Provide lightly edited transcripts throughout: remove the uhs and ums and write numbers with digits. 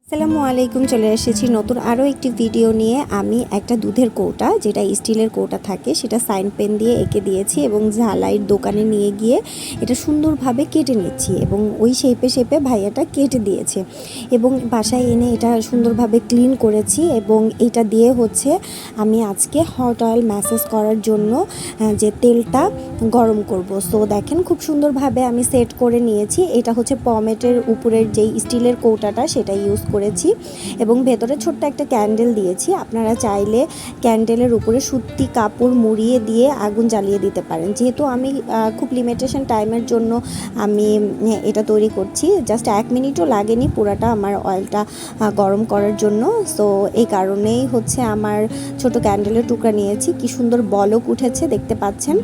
আসসালামু আলাইকুম। চলে এসেছি নতুন আরও একটি ভিডিও নিয়ে। আমি একটা দুধের কৌটা, যেটা স্টিলের কৌটা থাকে, সেটা সাইন পেন দিয়ে এঁকে দিয়েছি এবং ঝালাইয়ের দোকানে নিয়ে গিয়ে এটা সুন্দরভাবে কেটে নিচ্ছি এবং ওই শেপে ভাইয়াটা কেটে দিয়েছে এবং বাসায় এনে এটা সুন্দরভাবে ক্লিন করেছি এবং এটা দিয়ে আমি আজকে হট অয়েল ম্যাসাজ করার জন্য যে তেলটা গরম করব। সো দেখেন খুব সুন্দরভাবে আমি সেট করে নিয়েছি। এটা পমেটের উপরের যেই স্টিলের কৌটাটা সেটা ইউজ করেছি এবং ভেতরে ছোট্ট একটা ক্যান্ডেল দিয়েছি। আপনারা চাইলে ক্যান্ডেলের উপরে সুতি কাপড় মুড়িয়ে দিয়ে আগুন জ্বালিয়ে দিতে পারেন। যেহেতু আমি খুব লিমিটেশন টাইমের জন্য আমি এটা তৈরি করছি, জাস্ট 1 মিনিটও লাগেনি পুরাটা আমার অয়েলটা গরম করার জন্য। সো এই কারণেই আমার ছোট ক্যান্ডেলের টুকরা নিয়েছি। কি সুন্দর বলক উঠেছে দেখতে পাচ্ছেন।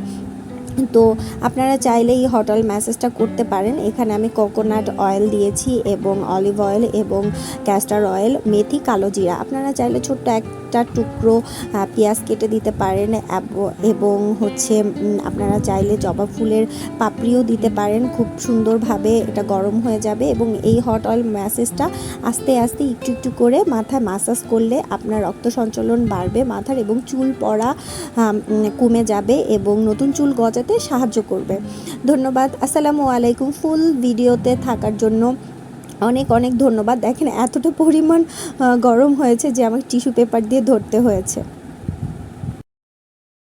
তো আপনারা চাইলে এই হট অয়েল ম্যাসাজটা করতে পারেন। এখানে আমি কোকোনাট অয়েল দিয়েছি এবং অলিভ অয়েল এবং ক্যাস্টার অয়েল, মেথি, কালো জিরা। আপনারা চাইলে ছোট্ট একটা টুকরো পেঁয়াজ কেটে দিতে পারেন এবং আপনারা চাইলে জবা ফুলের পাপড়িও দিতে পারেন। খুব সুন্দরভাবে এটা গরম হয়ে যাবে এবং এই হট অয়েল ম্যাসাজটা আস্তে আস্তে একটু একটু করে মাথায় ম্যাসাজ করলে আপনার রক্ত সঞ্চালন বাড়বে মাথার এবং চুল পড়া কমে যাবে এবং নতুন চুল গজাতে সাহায্য করবে। ধন্যবাদ। আসসালামু আলাইকুম। ফুল ভিডিওতে থাকার জন্য অনেক অনেক ধন্যবাদ। দেখেন এতটা পরিমাণ গরম হয়েছে যে আমাকে টিস্যু পেপার দিয়ে ধরতে হয়েছে।